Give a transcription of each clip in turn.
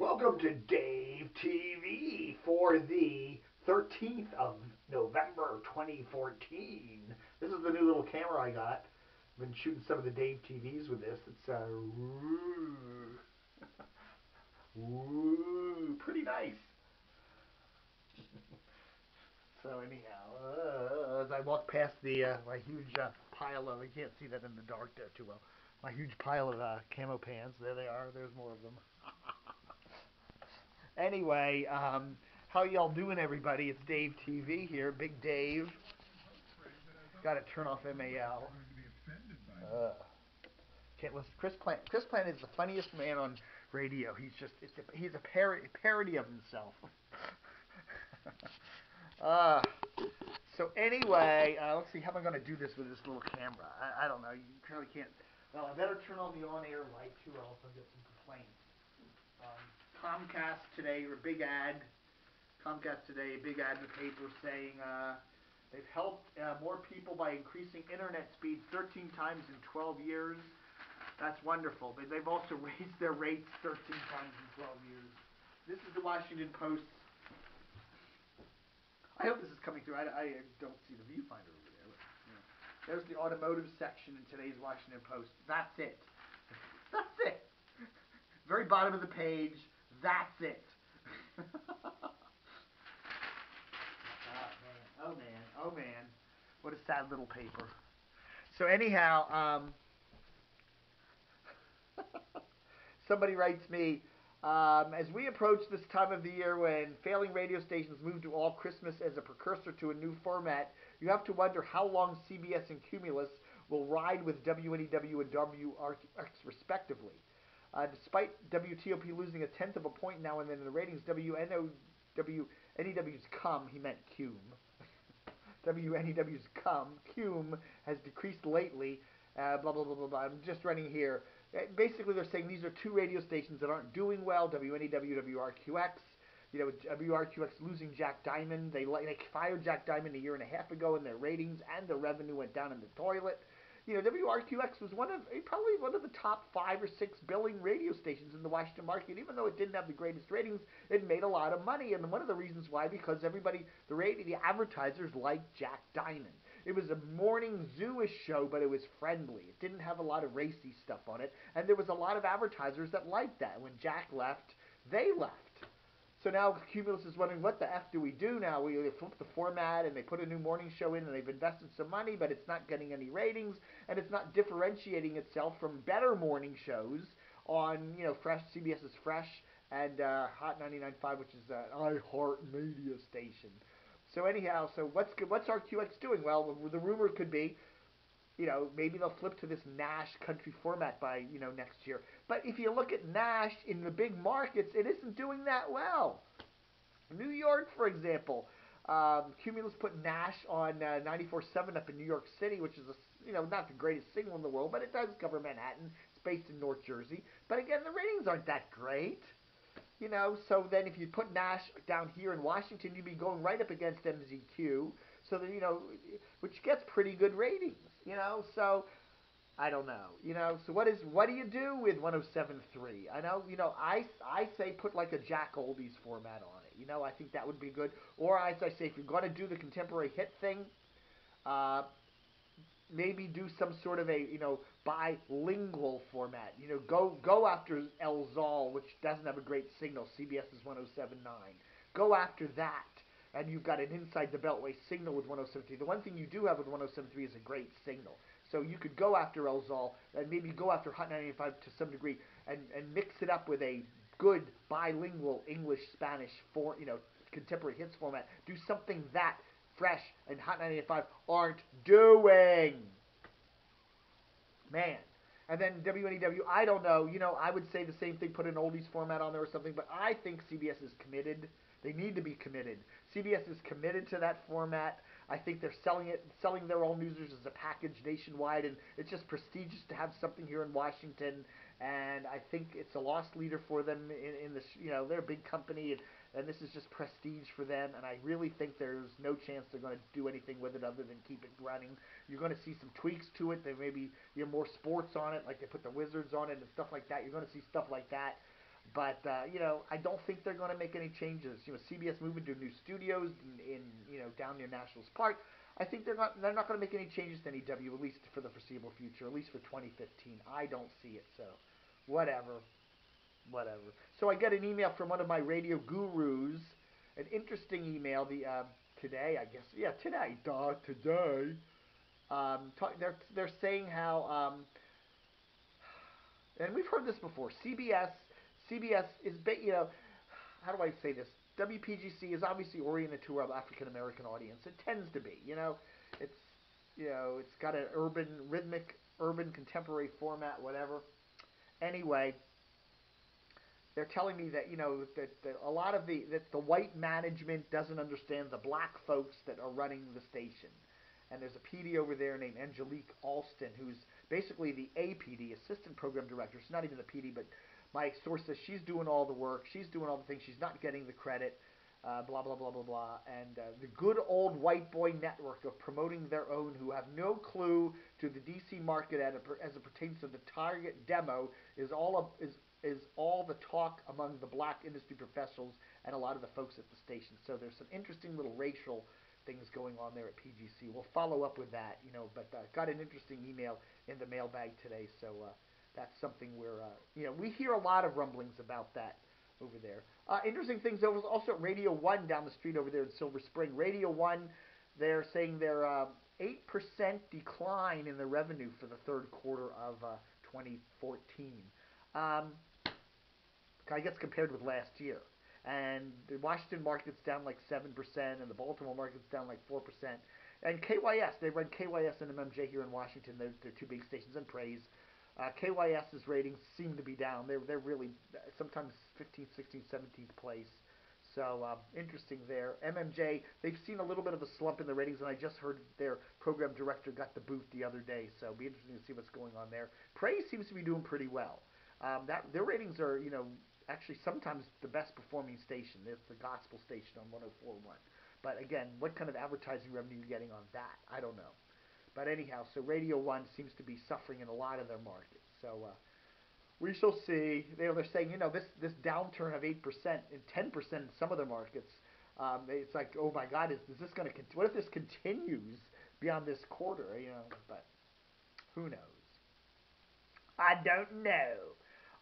Welcome to Dave TV for the 13th of November 2014. This is the new little camera I got. I've been shooting some of the Dave TVs with this. It's pretty nice. So anyhow, as I walk past the my huge pile of, you can't see that in the dark there too well. My huge pile of camo pans. There they are. There's more of them. Anyway, how y'all doing, everybody? It's Dave TV here. Big Dave. Got to turn off MAL. Can't listen. Chris Plant is the funniest man on radio. He's a parody of himself. uh, so anyway, let's see. How am I going to do this with this little camera? I don't know. You probably can't. Well, I better turn on the on-air light too, or else I'll get some complaints. Comcast today, or big ad. Comcast today, big ad in the paper saying they've helped more people by increasing internet speeds 13 times in 12 years. That's wonderful. But they've also raised their rates 13 times in 12 years. This is the Washington Post. I hope this is coming through. I don't see the viewfinder over there. But, yeah. There's the automotive section in today's Washington Post. That's it. That's it. Very bottom of the page. That's it. Oh man, oh man. What a sad little paper. So anyhow, somebody writes me, as we approach this time of the year when failing radio stations move to all Christmas as a precursor to a new format, you have to wonder how long CBS and Cumulus will ride with WNEW and WRQX respectively. Despite WTOP losing a tenth of a point now and then in the ratings, WNEW's cum, he meant Cume. WNEW's Cume has decreased lately. Blah, blah, blah, blah, blah. I'm just running here. Basically, they're saying these are two radio stations that aren't doing well. WNEW, WRQX. You know, WRQX losing Jack Diamond. They fired Jack Diamond a year and a half ago, and their ratings and their revenue went down in the toilet. You know, WRQX was probably one of the top 5 or 6 billing radio stations in the Washington market. Even though it didn't have the greatest ratings, it made a lot of money. And one of the reasons why, because the advertisers liked Jack Diamond. It was a morning zoo-ish show, but it was friendly. It didn't have a lot of racy stuff on it. And there was a lot of advertisers that liked that. When Jack left, they left. So now Cumulus is wondering, what the F do we do now? We flip the format and they put a new morning show in and they've invested some money, but it's not getting any ratings and it's not differentiating itself from better morning shows on, CBS's Fresh and Hot 99.5, which is an iHeart Media station. So anyhow, what's RQX doing? Well, the rumor could be, maybe they'll flip to this Nash country format by, next year. But if you look at Nash in the big markets, it isn't doing that well. New York, for example, Cumulus put Nash on 94.7 up in New York City, which is not the greatest signal in the world, but it does cover Manhattan. It's based in North Jersey. But again, the ratings aren't that great. So then if you put Nash down here in Washington, you'd be going right up against MZQ, so that, which gets pretty good ratings, so I don't know, so what do you do with 107.3? I know, I say put like a Jack Oldies format on it, I think that would be good, or as I say, if you're going to do the contemporary hit thing, maybe do some sort of a bilingual format. Go after El Zal, which doesn't have a great signal. CBS's 107.9. Go after that, and you've got an inside the Beltway signal with 107.3. The one thing you do have with 107.3 is a great signal. So you could go after El Zal and maybe go after Hot 95 to some degree, and mix it up with a good bilingual English-Spanish contemporary hits format. Do something that Fresh and Hot 95 aren't doing. Man. And then WNEW, I don't know. I would say the same thing, put an oldies format on there or something, but I think CBS is committed. They need to be committed. CBS is committed to that format. I think they're selling their all newsers as a package nationwide, and it's just prestigious to have something here in Washington. And I think it's a loss leader for them in this. They're a big company, and this is just prestige for them. And I really think there's no chance they're going to do anything with it other than keep it running. You're going to see some tweaks to it. There may be more sports on it, like they put the Wizards on it and stuff like that. You're going to see stuff like that. But I don't think they're going to make any changes. CBS moving to new studios in down near Nationals Park. I think they're not going to make any changes to NEW, at least for the foreseeable future, at least for 2015. I don't see it. So, whatever. So I get an email from one of my radio gurus, an interesting email. Today, I guess, yeah, today, today. They're saying how, and we've heard this before. CBS is, how do I say this? WPGC is obviously oriented to our African American audience. It tends to be, it's it's got an rhythmic, urban, contemporary format, whatever. Anyway, they're telling me that that a lot of the white management doesn't understand the black folks that are running the station. And there's a PD over there named Angelique Alston, who's basically the APD, Assistant Program Director. She's not even the PD, but my source says she's doing all the work. She's doing all the things. She's not getting the credit. Blah, blah, blah, blah, blah. And the good old white boy network of promoting their own, who have no clue to the DC market as it pertains to the target demo, is all the talk among the black industry professionals and a lot of the folks at the station. So there's some interesting little racial things going on there at PGC. We'll follow up with that, but got an interesting email in the mailbag today, so that's something we hear a lot of rumblings about that over there. Interesting things over also at Radio 1 down the street over there in Silver Spring. Radio 1, they're saying they're 8% decline in the revenue for the third quarter of 2014. I guess compared with last year. And the Washington market's down like 7%, and the Baltimore market's down like 4%. And KYS, they run KYS and WMMJ here in Washington. They're two big stations in praise. KYS's ratings seem to be down. They're really sometimes 15th, 16th, 17th place. So interesting there. MMJ, they've seen a little bit of a slump in the ratings, and I just heard their program director got the boot the other day. So it'll be interesting to see what's going on there. Praise seems to be doing pretty well. Their ratings are, actually sometimes the best performing station. It's the gospel station on 104.1. But again, what kind of advertising revenue are you getting on that? I don't know. But anyhow, so Radio 1 seems to be suffering in a lot of their markets. So we shall see. They're saying, this downturn of 8% and 10% in some of their markets, it's like, oh my God, is this going to what if this continues beyond this quarter? But who knows? I don't know.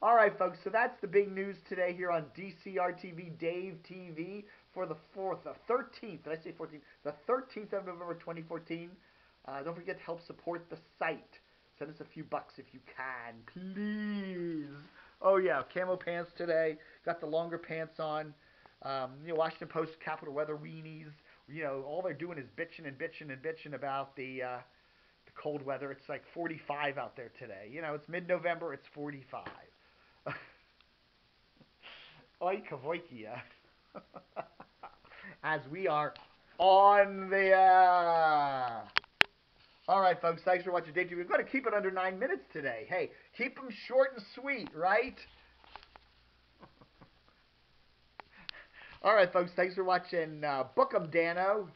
All right, folks, so that's the big news today here on DCR-TV, Dave TV, for the 13th, did I say 14th? The 13th of November 2014. Don't forget to help support the site. Send us a few bucks if you can, please. Oh, yeah, camo pants today. Got the longer pants on. Washington Post Capital Weather weenies. All they're doing is bitching about the cold weather. It's like 45 out there today. It's mid-November. It's 45. Oika voikia. As we are on the air. All right, folks. Thanks for watching Day 2. We're going to keep it under 9 minutes today. Hey, keep them short and sweet, right? All right, folks. Thanks for watching Book 'em, Dano.